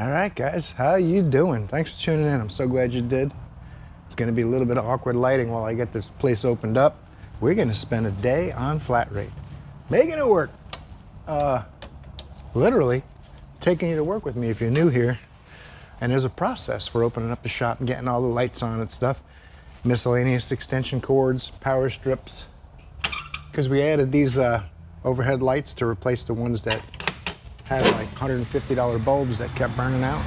All right, guys, how you doing? Thanks for tuning in. I'm so glad you did. It's going to be a little bit of awkward lighting while I get this place opened up. We're going to spend a day on flat rate, making it work. Literally taking you to work with me if you're new here. And there's a process for opening up the shop and getting all the lights on and stuff. Miscellaneous extension cords, power strips. Because we added these overhead lights to replace the ones that had like $150 bulbs that kept burning out.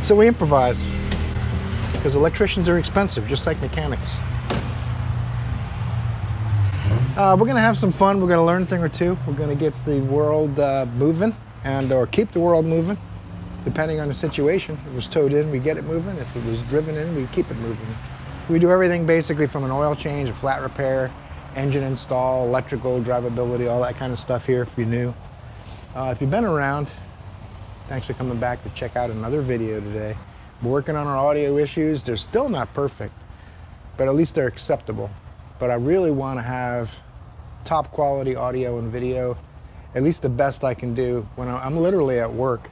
So we improvise. Because electricians are expensive, just like mechanics. We're gonna have some fun. We're gonna learn a thing or two. We're gonna get the world moving or keep the world moving, depending on the situation. If it was towed in, we get it moving. If it was driven in, we keep it moving. We do everything basically from an oil change, a flat repair, engine install, electrical, drivability, all that kind of stuff here if you're new. If you've been around, thanks for coming back to check out another video today. We're working on our audio issues. They're still not perfect, but at least they're acceptable. But I really want to have top quality audio and video, at least the best I can do when I'm literally at work,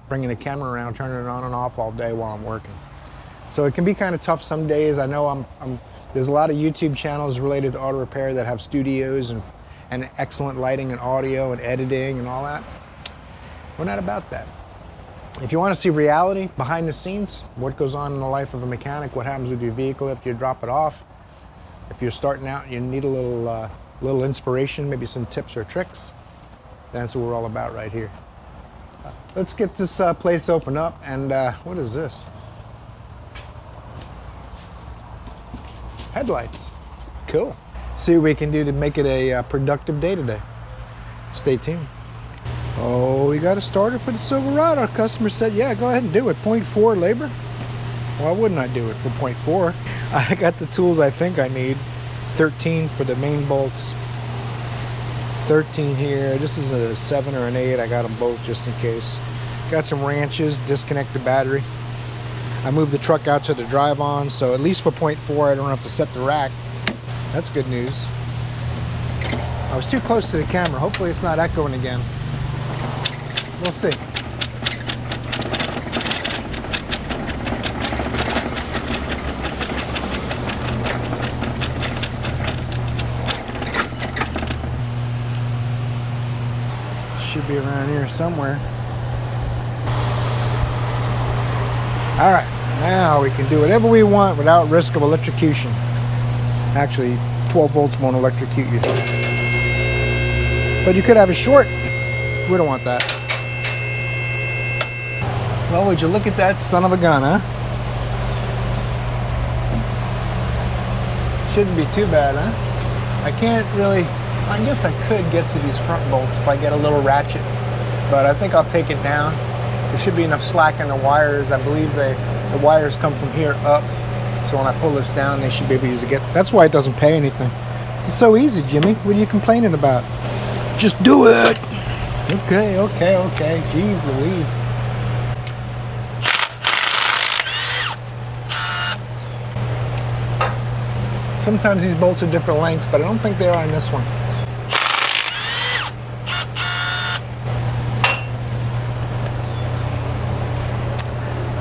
bringing the camera around, turning it on and off all day while I'm working. So it can be kind of tough some days. I know there's a lot of YouTube channels related to auto repair that have studios and excellent lighting and audio and editing and all that. We're not about that. If you want to see reality behind the scenes, what goes on in the life of a mechanic, what happens with your vehicle after you drop it off, if you're starting out and you need a little inspiration, maybe some tips or tricks, that's what we're all about right here. Let's get this place open up. And what is this? Headlights. Cool. See what we can do to make it a productive day today. Stay tuned. Oh, we got a starter for the Silverado. Our customer said, yeah, go ahead and do it. 0.4 labor. Why wouldn't I do it for 0.4? I got the tools I think I need. 13 for the main bolts. 13 here. This is a 7 or an 8. I got them both just in case. Got some wrenches, disconnect the battery. I moved the truck out to the drive on, so at least for 0.4 I don't have to set the rack. That's good news. I was too close to the camera. Hopefully it's not echoing again. We'll see. Should be around here somewhere. All right, now we can do whatever we want without risk of electrocution. Actually, 12 volts won't electrocute you. But you could have a short. We don't want that. Well, would you look at that son of a gun, huh? Shouldn't be too bad, huh? I can't really, I guess I could get to these front bolts if I get a little ratchet, but I think I'll take it down. There should be enough slack in the wires. I believe the wires come from here up. So when I pull this down, they should be able to get, that's why it doesn't pay anything. It's so easy, Jimmy. What are you complaining about? Just do it. Okay. Jeez Louise. Sometimes these bolts are different lengths, but I don't think they are on this one.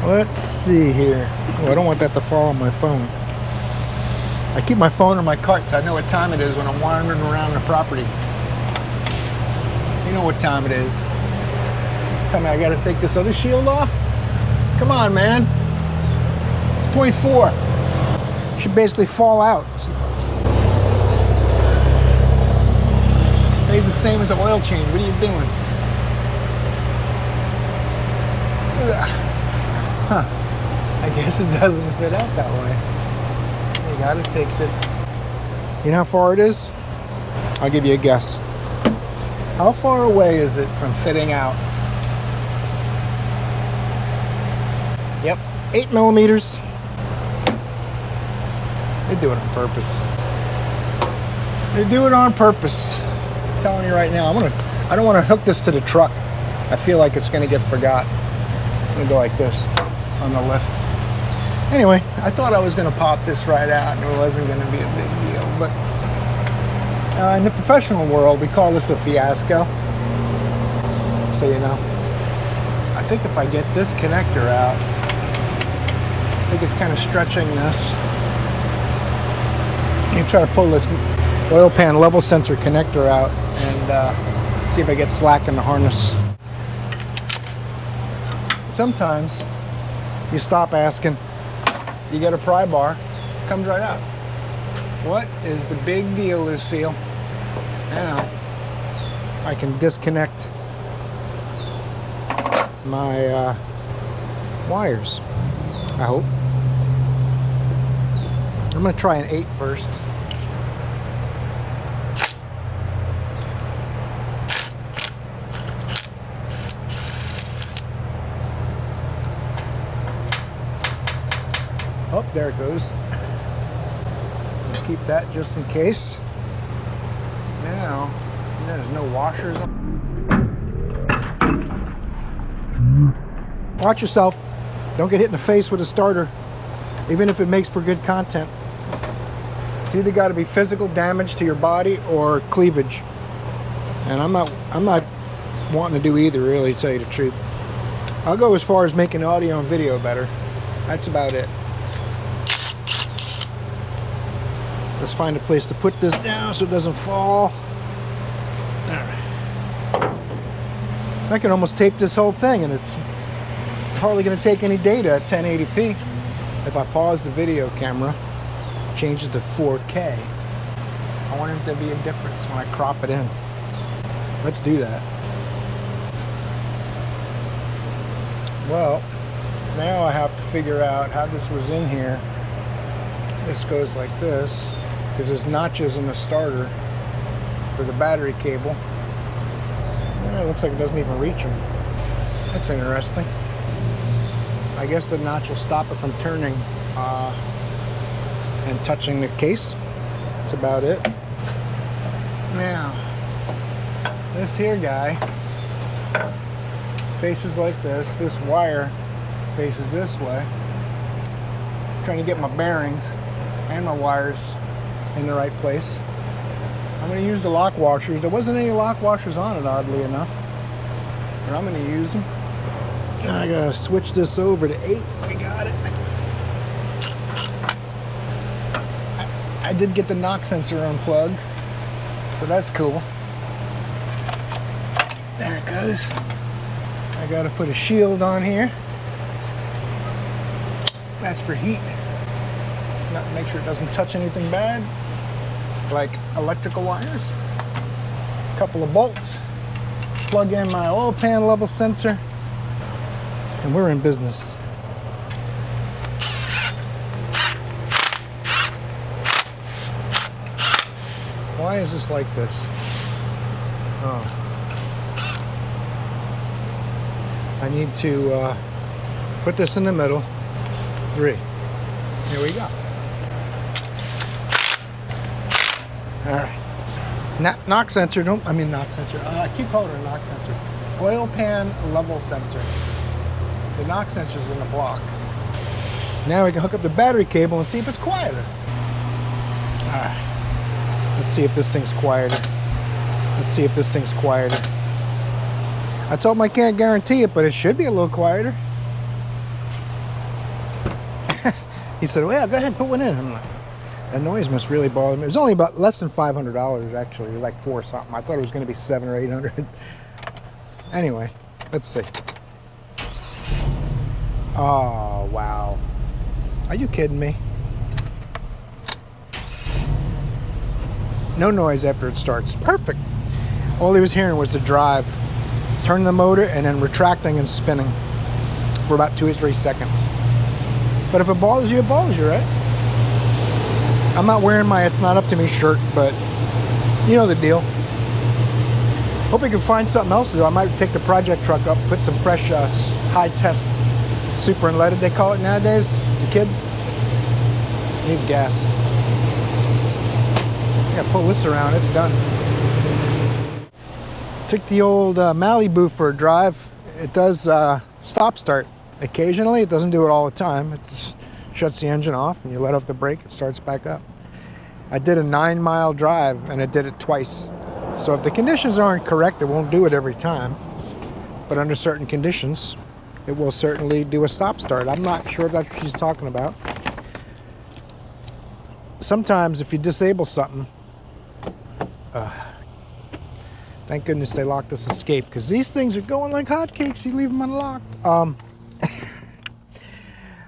Let's see here. Oh, I don't want that to fall on my phone. I keep my phone in my cart so I know what time it is when I'm wandering around the property. You know what time it is. Tell me I gotta take this other shield off? Come on, man. It's 0.4. Should basically fall out. It's the same as an oil change. What are you doing? Huh. I guess it doesn't fit out that way. You gotta take this. You know how far it is? I'll give you a guess. How far away is it from fitting out? Yep, 8 millimeters. They do it on purpose. They do it on purpose. I'm telling you right now, I don't want to hook this to the truck. I feel like it's gonna get forgot. I'm gonna go like this on the lift. Anyway, I thought I was gonna pop this right out and it wasn't gonna be a big deal, but in the professional world, we call this a fiasco. So you know. think if I get this connector out, I think it's kind of stretching this. I'm gonna try to pull this oil pan level sensor connector out and see if I get slack in the harness. Sometimes you stop asking, you get a pry bar, it comes right out. What is the big deal, Lucille? Now I can disconnect my wires, I hope. I'm going to try an 8 first. Oh, there it goes. I'll keep that just in case. Now, there's no washers on. Watch yourself. Don't get hit in the face with a starter, even if it makes for good content. It's either got to be physical damage to your body or cleavage. And I'm not wanting to do either, really, to tell you the truth. I'll go as far as making audio and video better. That's about it. Let's find a place to put this down so it doesn't fall. All right. I can almost tape this whole thing, and it's hardly going to take any data at 1080p. If I pause the video camera, change it to 4K, I want there to be a difference when I crop it in. Let's do that. Well, now I have to figure out how this was in here. This goes like this, because there's notches in the starter for the battery cable. It looks like it doesn't even reach them. That's interesting. I guess the notch will stop it from turning and touching the case. That's about it. Now, this here guy faces like this. This wire faces this way. I'm trying to get my bearings and my wires in the right place. I'm going to use the lock washers. There wasn't any lock washers on it, oddly enough, but I'm going to use them. Now I gotta switch this over to 8. We got it. I did get the knock sensor unplugged, so that's cool. There it goes. I gotta put a shield on here. That's for heat. Make sure it doesn't touch anything bad, like electrical wires. A couple of bolts. Plug in my oil pan level sensor. And we're in business. Why is this like this? Oh. I need to put this in the middle. 3. Here we go. All right. Knock sensor. Knock sensor. I keep calling it a knock sensor. Oil pan level sensor. The knock sensor's in the block. Now we can hook up the battery cable and see if it's quieter. All right. Let's see if this thing's quieter. Let's see if this thing's quieter. I told him I can't guarantee it, but it should be a little quieter. He said, well, go ahead and put one in. I'm like, that noise must really bother me. It was only about less than $500 actually, like 4 something. I thought it was going to be 700 or 800. Anyway, let's see. Oh, wow. Are you kidding me? No noise after it starts. Perfect. All he was hearing was the drive. Turning the motor and then retracting and spinning for about 2 or 3 seconds. But if it bothers you, right? I'm not wearing my It's Not Up to Me shirt, but you know the deal. Hope we can find something else to do. I might take the project truck up, put some fresh high test super unleaded, they call it nowadays, the kids. Needs gas. I gotta pull this around, it's done. Took the old Malibu for a drive. It does stop start occasionally. It doesn't do it all the time. It just shuts the engine off and you let off the brake, it starts back up. I did a 9-mile drive and it did it twice. So if the conditions aren't correct, it won't do it every time. But under certain conditions, it will certainly do a stop start. I'm not sure if that's what she's talking about. Sometimes if you disable something, thank goodness they locked this escape, because these things are going like hotcakes. You leave them unlocked.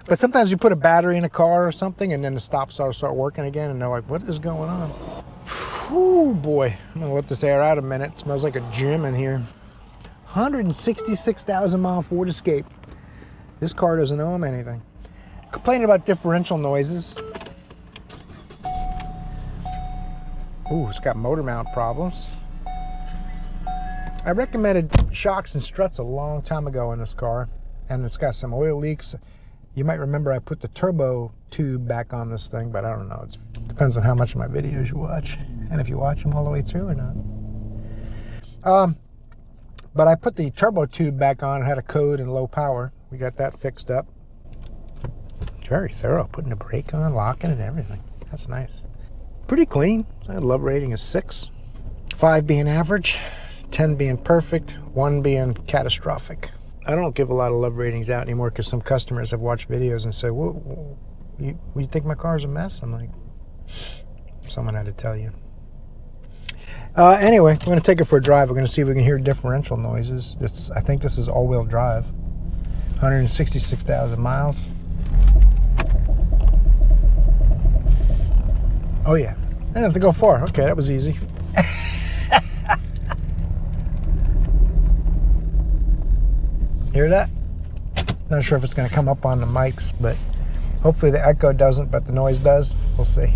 But sometimes you put a battery in a car or something, and then the stop start working again, and they're like, what is going on? Whew, boy. I'm going to let this air out a minute. It smells like a gym in here. 166,000 mile Ford Escape. This car doesn't owe him anything. Complaining about differential noises. Ooh, it's got motor mount problems. I recommended shocks and struts a long time ago in this car, and it's got some oil leaks. You might remember I put the turbo tube back on this thing, but I don't know. It depends on how much of my videos you watch, and if you watch them all the way through or not. But I put the turbo tube back on. It had a code and low power. We got that fixed up. Very thorough, putting the brake on, locking and everything. That's nice. Pretty clean. So love rating is 6. 5 being average, 10 being perfect, 1 being catastrophic. I don't give a lot of love ratings out anymore because some customers have watched videos and say, well, you think my car's a mess? I'm like, someone had to tell you. Anyway, we're going to take it for a drive. We're going to see if we can hear differential noises. I think this is all-wheel drive. 166,000 miles. Oh yeah, I didn't have to go far. Okay, that was easy. Hear that? Not sure if it's going to come up on the mics, but hopefully the echo doesn't, but the noise does. We'll see.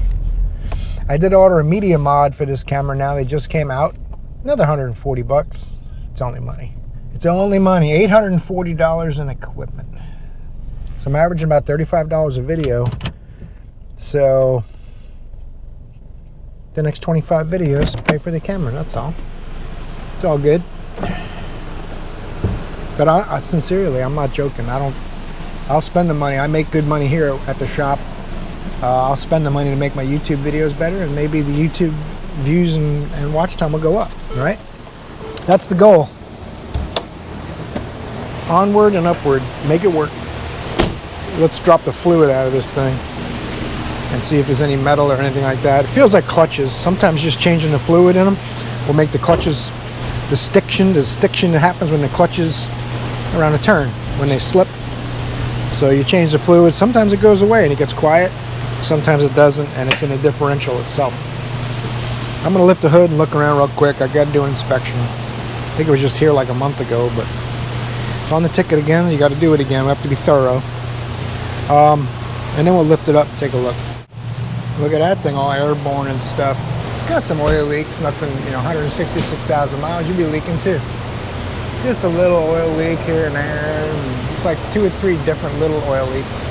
I did order a media mod for this camera now. They just came out. Another 140 bucks. It's only money. It's only money. $840 in equipment. So I'm averaging about $35 a video. So the next 25 videos pay for the camera. That's all. It's all good. But I sincerely, I'm not joking. I'll spend the money. I make good money here at the shop. I'll spend the money to make my YouTube videos better, and maybe the YouTube views and watch time will go up, right? That's the goal. Onward and upward. Make it work. Let's drop the fluid out of this thing and see if there's any metal or anything like that. It feels like clutches. Sometimes just changing the fluid in them will make the clutches, the stiction that happens when the clutches around a turn, when they slip. So you change the fluid. Sometimes it goes away and it gets quiet. Sometimes it doesn't, and it's in the differential itself. I'm going to lift the hood and look around real quick. I got to do an inspection. I think it was just here like a month ago, but it's on the ticket again. You got to do it again. We have to be thorough. And then we'll lift it up and take a look. Look at that thing, all airborne and stuff. It's got some oil leaks, nothing, 166,000 miles, you'd be leaking too. Just a little oil leak here and there. And it's like 2 or 3 different little oil leaks,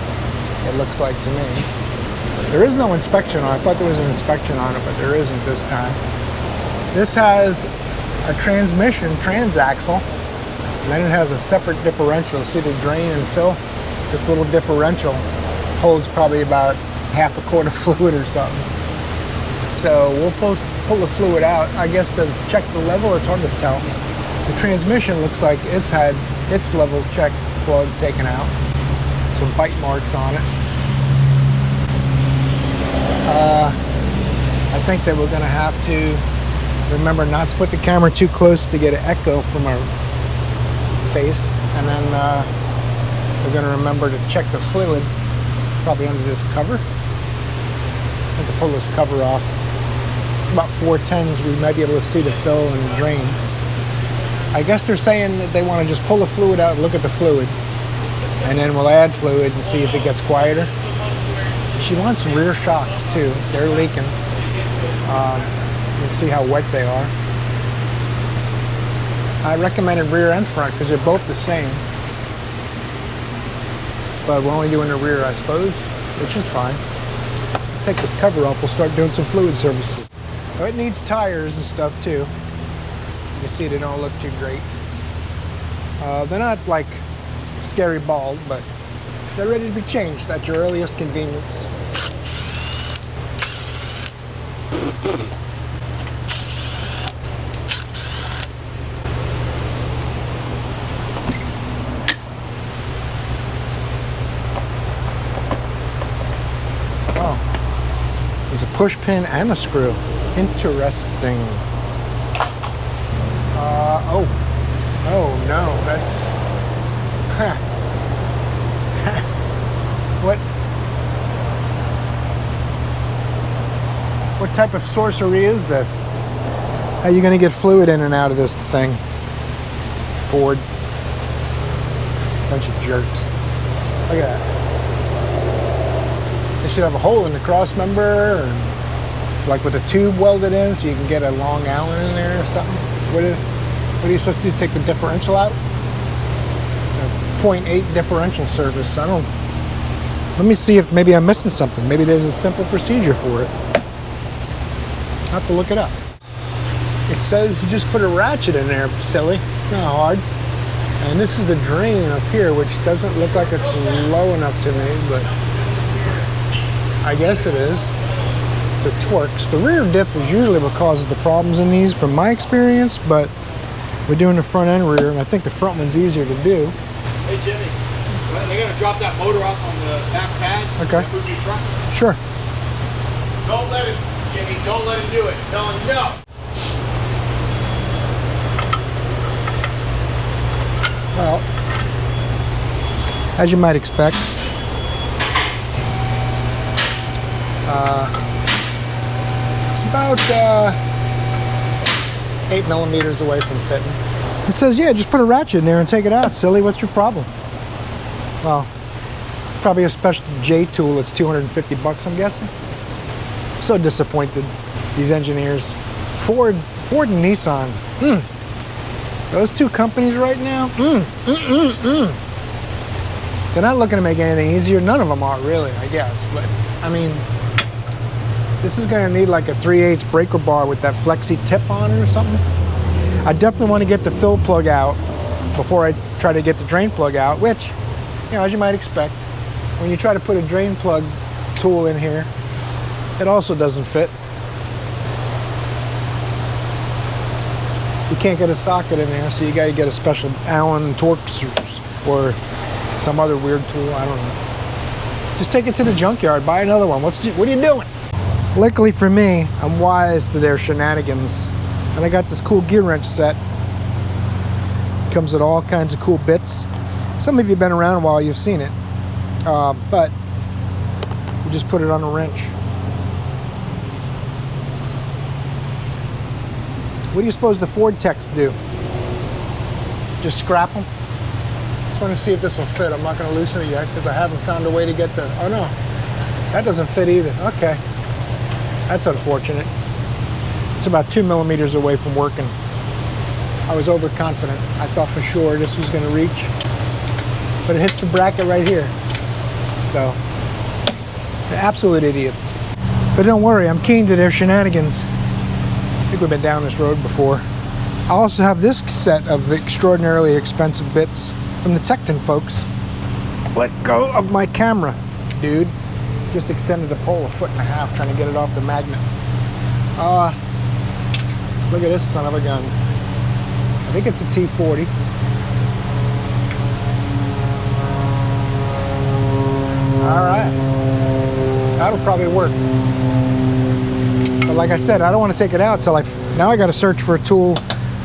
it looks like to me. There is no inspection on it. I thought there was an inspection on it, but there isn't this time. This has a transmission, transaxle, and then it has a separate differential. See the drain and fill? This little differential holds probably about half a quart of fluid or something. So we'll pull the fluid out. I guess to check the level, it's hard to tell. The transmission looks like it's had its level check plug taken out. Some bite marks on it. I think that we're going to have to remember not to put the camera too close to get an echo from our face, and then we're going to remember to check the fluid probably under this cover. I have to pull this cover off. It's about 410s. We might be able to see the fill and the drain. I guess they're saying that they want to just pull the fluid out and look at the fluid, and then we'll add fluid and see if it gets quieter. She wants rear shocks too. They're leaking. Let's see how wet they are. I recommended rear and front because they're both the same. But we're only doing the rear, I suppose, which is fine. Let's take this cover off. We'll start doing some fluid services. Oh, it needs tires and stuff too. You can see they don't look too great. They're not like scary bald, but they're ready to be changed at your earliest convenience. push pin and a screw. Interesting. Oh no, that's... What type of sorcery is this? How are you gonna get fluid in and out of this thing? Ford. Bunch of jerks. Look at that. They should have a hole in the cross member, or like with a tube welded in so you can get a long Allen in there or something. What are you supposed to do? Take the differential out? A 0.8 differential service. I don't... Let me see if maybe I'm missing something. Maybe there's a simple procedure for it. I'll have to look it up. It says you just put a ratchet in there, silly. It's not hard. And this is the drain up here, which doesn't look like it's low enough to me, but I guess it is. It's a Torx. The rear diff is usually what causes the problems in these, from my experience, but we're doing the front and rear, and I think the front one's easier to do. Hey Jimmy, they're gonna drop that motor off on the back pad. Okay. Move your truck. Sure. Don't let it, Jimmy. Don't let him do it. Tell him no. Well, as you might expect, it's about 8 millimeters away from fitting. It says, yeah, just put a ratchet in there and take it out. Silly, what's your problem? Well, probably a special J tool. It's 250 bucks, I'm guessing. I'm so disappointed. These engineers, Ford and Nissan. Those two companies right now, they're not looking to make anything easier. None of them are really, I guess. But I mean, this is going to need like a 3/8 breaker bar with that flexi tip on it or something. I definitely want to get the fill plug out before I try to get the drain plug out, which, you know, as you might expect, when you try to put a drain plug tool in here, it also doesn't fit. You can't get a socket in there, so you got to get a special Allen Torx or some other weird tool. I don't know. Just take it to the junkyard, buy another one. What are you doing? Luckily for me, I'm wise to their shenanigans, and I got this cool gear wrench set. Comes with all kinds of cool bits. Some of you have been around a while, you've seen it, but you just put it on a wrench. What do you suppose the Ford techs do? Just scrap them? Just want to see if this will fit. I'm not going to loosen it yet because I haven't found a way to get the... Oh no, that doesn't fit either. Okay, that's unfortunate. It's about 2 millimeters away from working. I was overconfident. I thought for sure this was going to reach, but it hits the bracket right here. So, they're absolute idiots. But don't worry, I'm keen to their shenanigans. I think we've been down this road before. I also have this set of extraordinarily expensive bits from the Tecton folks. Let go of my camera, dude. Just extended the pole 1.5 feet trying to get it off the magnet. Look at this son of a gun. I think it's a T40. All right, that'll probably work. But like I said, I don't want to take it out till now I got to search for a tool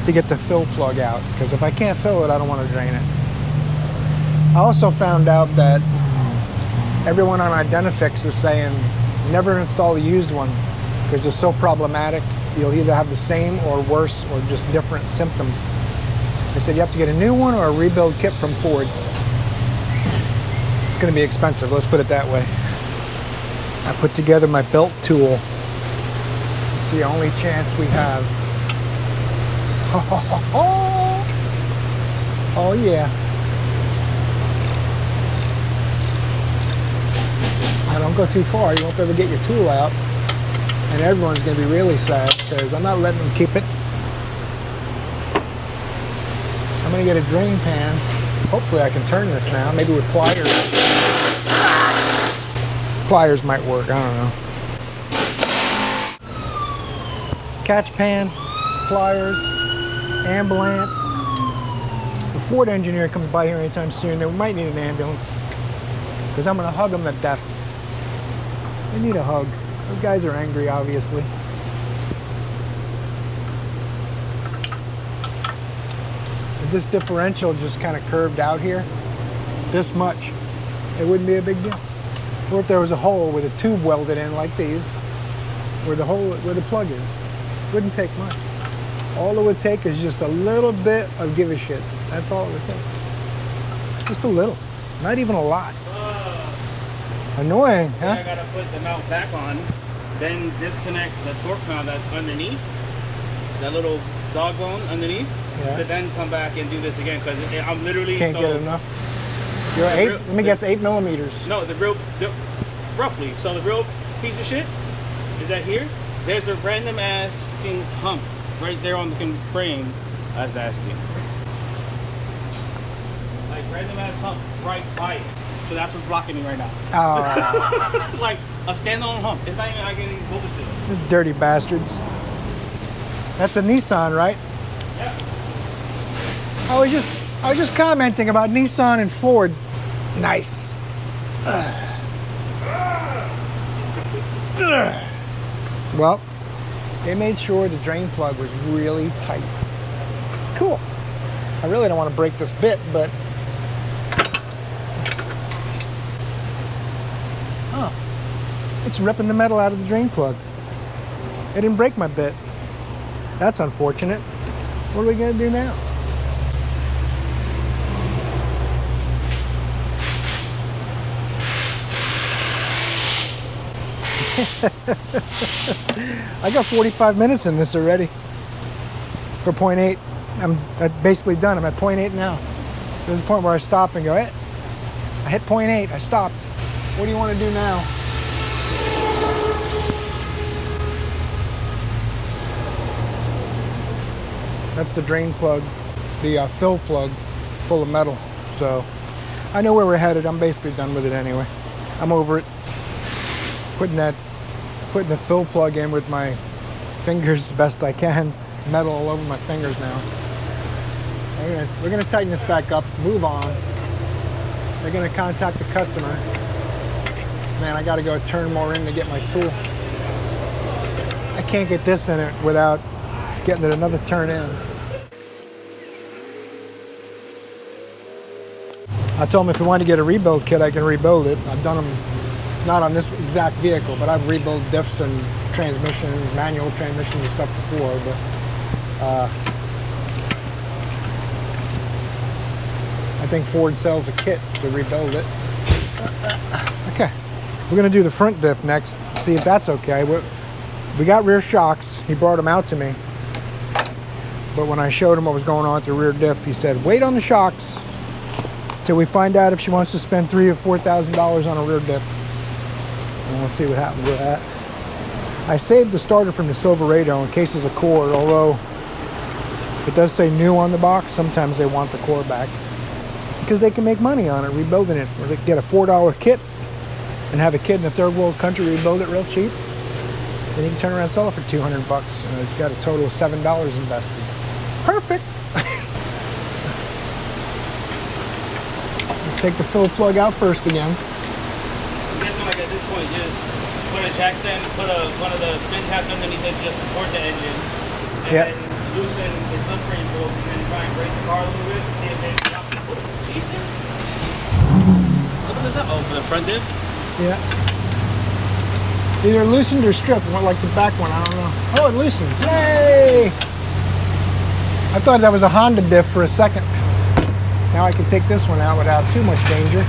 to get the fill plug out, because if I can't fill it, I don't want to drain it. I also found out that everyone on Identifix is saying never install a used one because they're so problematic. You'll either have the same or worse or just different symptoms. They said you have to get a new one or a rebuild kit from Ford. It's going to be expensive, let's put it that way. I put together my belt tool. It's the only chance we have. Oh yeah. Now don't go too far, you won't ever get your tool out. And everyone's going to be really sad because I'm not letting them keep it. I'm going to get a drain pan. Hopefully I can turn this now, maybe with pliers. Pliers might work, I don't know. Catch pan, pliers, ambulance. The Ford engineer comes by here anytime soon, they might need an ambulance. Because I'm going to hug them to death. They need a hug. Those guys are angry, obviously. If this differential just kind of curved out here, this much, it wouldn't be a big deal. Or if there was a hole with a tube welded in like these, where the plug is, wouldn't take much. All it would take is just a little bit of give a shit. That's all it would take. Just a little, not even a lot. Annoying, huh? I gotta put the mount back on, then disconnect the torque mount that's underneath, that little dog bone underneath, to then come back and do this again, because I'm literally can't get enough. You're let me guess, 8 millimeters. No, roughly. So the real piece of shit is that here, there's a random ass fucking hump right there on the frame. That's nasty. Like random ass hump right by it. So that's what's blocking me right now. Like a standalone hump. It's not even I can even move it to it. Dirty bastards. That's a Nissan, right? Yeah. I was just commenting about Nissan and Ford. Nice. Well, they made sure the drain plug was really tight. Cool. I really don't want to break this bit, but it's ripping the metal out of the drain plug. It didn't break my bit. That's unfortunate. What are we gonna do now? I got 45 minutes in this already. For 0.8, I'm basically done. I'm at 0.8 now. There's a point where I stop and go, hey, I hit 0.8, I stopped. What do you want to do now? That's the drain plug, the fill plug, full of metal. So I know where we're headed. I'm basically done with it anyway. I'm over it. Putting the fill plug in with my fingers best I can. Metal all over my fingers now. We're gonna tighten this back up, move on. They're gonna contact the customer. Man, I gotta go turn more in to get my tool. I can't get this in it without getting it another turn in. I told him if he wanted to get a rebuild kit, I can rebuild it. I've done them, not on this exact vehicle, but I've rebuilt diffs and transmissions, manual transmissions and stuff before. But I think Ford sells a kit to rebuild it. Okay, we're gonna do the front diff next, see if that's okay. We got rear shocks. He brought them out to me. But when I showed him what was going on with the rear diff, he said, wait on the shocks till we find out if she wants to spend $3,000 or $4,000 on a rear diff. And we'll see what happens with that. I saved the starter from the Silverado in case there's a core, although it does say new on the box. Sometimes they want the core back because they can make money on it, rebuilding it. Or they get a $4 kit and have a kid in a third world country rebuild it real cheap. Then you can turn around and sell it for $200. You've got a total of $7 invested. Perfect. Take the fill plug out first again. I'm guessing like at this point, just put a jack stand, put one of the spin taps underneath it, just support the engine, and then loosen the subframe bolts, and then try and brake the car a little bit, see if they drop. Jesus. What is that? Oh, for the front diff? Yeah. Either loosened or stripped, like the back one, I don't know. Oh, it loosened. Yay! I thought that was a Honda diff for a second. Now I can take this one out without too much danger.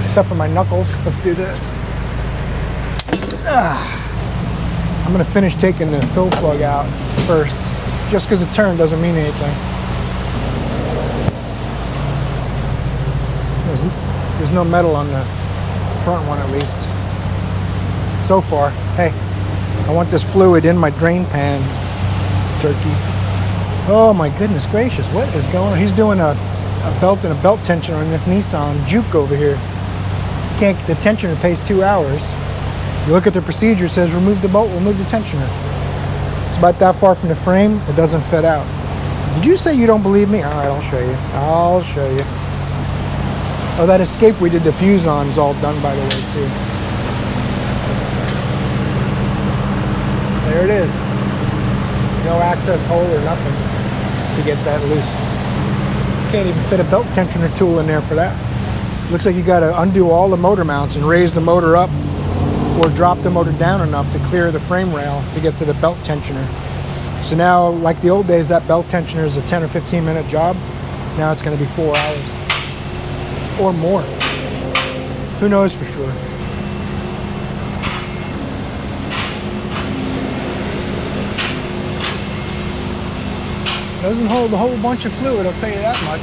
Except for my knuckles. Let's do this. I'm gonna finish taking the fill plug out first. Just because it turned doesn't mean anything. There's no metal on the front one at least. So far. Hey, I want this fluid in my drain pan, turkeys. Oh my goodness gracious, what is going on? He's doing a belt and a belt tensioner on this Nissan Juke over here. Can't get the tensioner, pays 2 hours. You look at the procedure, it says remove the bolt, remove the tensioner. It's about that far from the frame, it doesn't fit out. Did you say you don't believe me? All right, I'll show you. I'll show you. Oh, that escape we did the fuse on is all done, by the way, too. There it is. No access hole or nothing to get that loose. Can't even fit a belt tensioner tool in there for that. Looks like you got to undo all the motor mounts and raise the motor up or drop the motor down enough to clear the frame rail to get to the belt tensioner. So now, like the old days, that belt tensioner is a 10 or 15 minute job. Now it's going to be 4 hours or more. Who knows for sure? Doesn't hold a whole bunch of fluid, I'll tell you that much.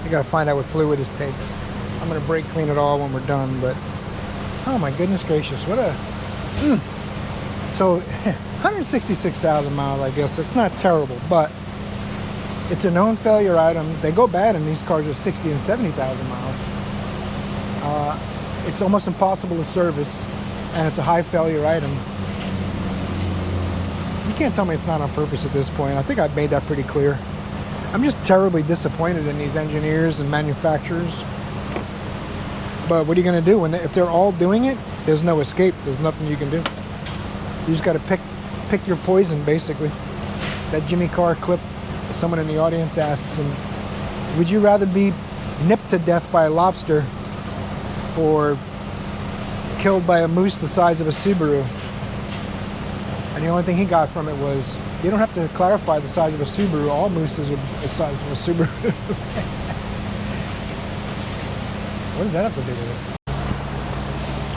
You gotta find out what fluid this takes. I'm gonna brake clean it all when we're done, but oh my goodness gracious, what a... So 166,000 miles, I guess. It's not terrible, but it's a known failure item. They go bad in these cars with 60 and 70,000 miles. It's almost impossible to service, and it's a high failure item. You can't tell me it's not on purpose at this point. I think I've made that pretty clear. I'm just terribly disappointed in these engineers and manufacturers. But what are you going to do if they're all doing it? There's no escape. There's nothing you can do. You just got to pick your poison, basically. That Jimmy Carr clip, someone in the audience asks him, would you rather be nipped to death by a lobster or killed by a moose the size of a Subaru? And the only thing he got from it was, you don't have to clarify the size of a Subaru. All mooses are the size of a Subaru. What does that have to do with it?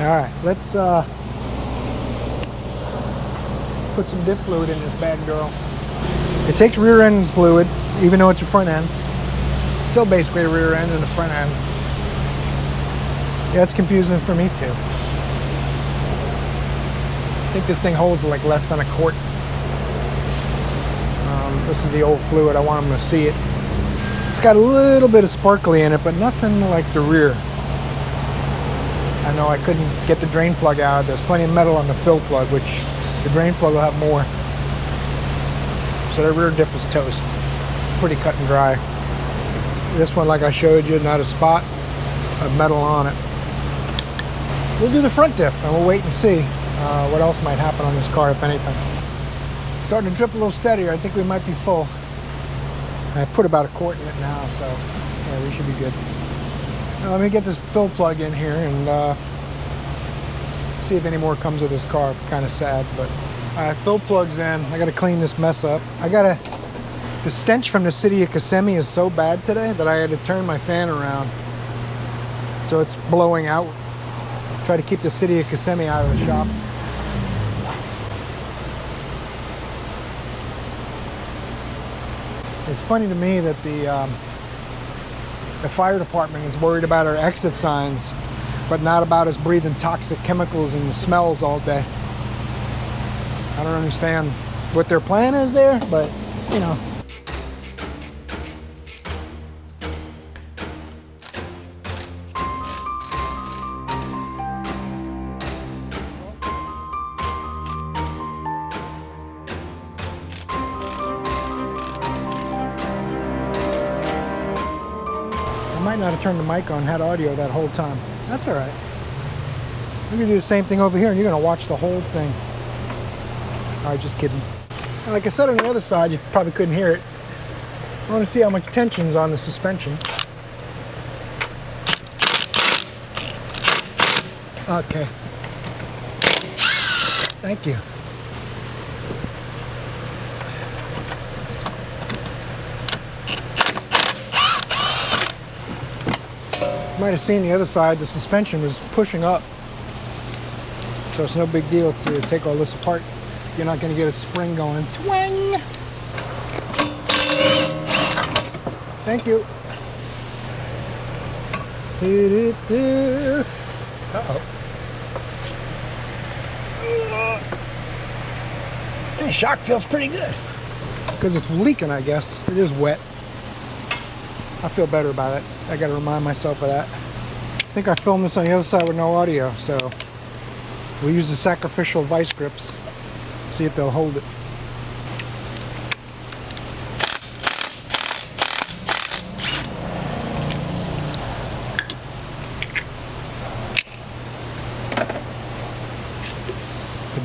All right, let's put some diff fluid in this bad girl. It takes rear end fluid, even though it's a front end. It's still basically a rear end and a front end. Yeah, it's confusing for me too. I think this thing holds like less than a quart. This is the old fluid. I want them to see it. It's got a little bit of sparkly in it, but nothing like the rear. I know I couldn't get the drain plug out. There's plenty of metal on the fill plug, which the drain plug will have more. So the rear diff is toast. Pretty cut and dry. This one, like I showed you, not a spot of metal on it. We'll do the front diff and we'll wait and see what else might happen on this car, if anything. It's starting to drip a little steadier. I think we might be full. I put about a quart in it now, so yeah, we should be good. Now, let me get this fill plug in here and see if any more comes of this car. Kind of sad, but fill plug's in. I got to clean this mess up. The stench from the city of Kissimmee is so bad today that I had to turn my fan around, so it's blowing out. Try to keep the city of Kissimmee out of the shop. It's funny to me that the fire department is worried about our exit signs, but not about us breathing toxic chemicals and smells all day. I don't understand what their plan is there, but you know. I might not have turned the mic on, had audio that whole time. That's all right. We're gonna do the same thing over here and you're gonna watch the whole thing. All right, just kidding. And like I said on the other side, you probably couldn't hear it. I wanna see how much tension's on the suspension. Okay. Thank you. Might have seen the other side, the suspension was pushing up. So it's no big deal to take all this apart. You're not going to get a spring going. Twang! Thank you. Uh-oh. Hey, shock feels pretty good. Because it's leaking, I guess. It is wet. I feel better about it. I got to remind myself of that. I think I filmed this on the other side with no audio, so we'll use the sacrificial vice grips. See if they'll hold it.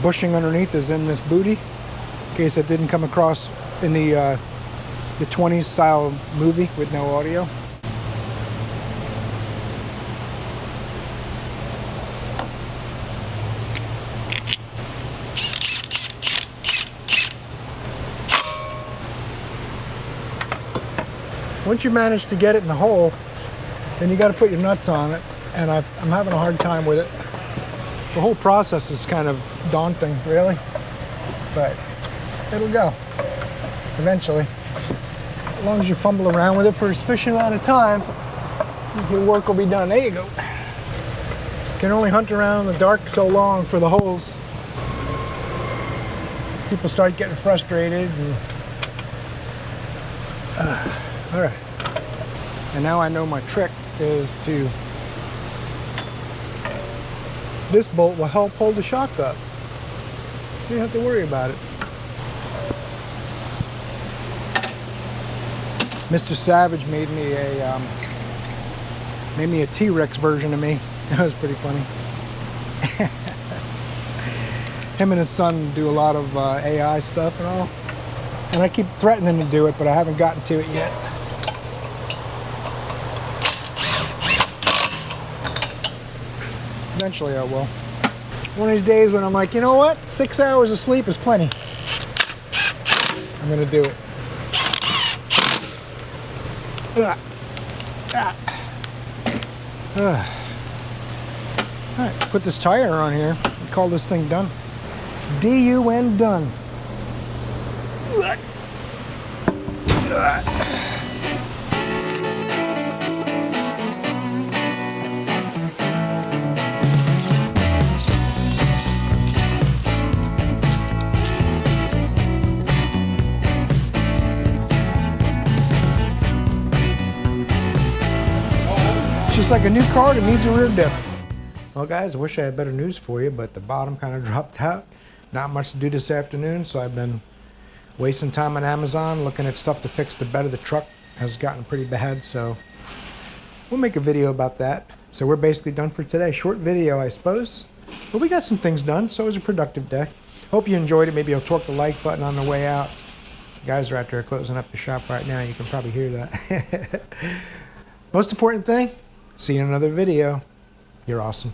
bushing underneath is in this booty, in case it didn't come across in the 20s style movie with no audio. Once you manage to get it in the hole, then you got to put your nuts on it, and I'm having a hard time with it. The whole process is kind of daunting, really, but it'll go eventually. As long as you fumble around with it for a sufficient amount of time, your work will be done. There you go. You can only hunt around in the dark so long for the holes. People start getting frustrated. All right. And now I know my trick is to, this bolt will help hold the shock up. You don't have to worry about it. Mr. Savage made me a T-Rex version of me. That was pretty funny. Him and his son do a lot of AI stuff and all. And I keep threatening to do it, but I haven't gotten to it yet. Eventually I will. One of these days when I'm like, you know what? 6 hours of sleep is plenty. I'm gonna do it. All right, put this tire on here and call this thing done. D-U-N done. Just like a new car that needs a rear diff. Well guys, I wish I had better news for you, but the bottom kind of dropped out. Not much to do this afternoon, so I've been wasting time on Amazon looking at stuff to fix the bed of the truck. Has gotten pretty bad, so we'll make a video about that. So we're basically done for today. Short video, I suppose, but we got some things done, so it was a productive day. Hope you enjoyed it. Maybe you'll torque the like button on the way out. The guys are out there closing up the shop right now. You can probably hear that. Most important thing, see you in another video. You're awesome.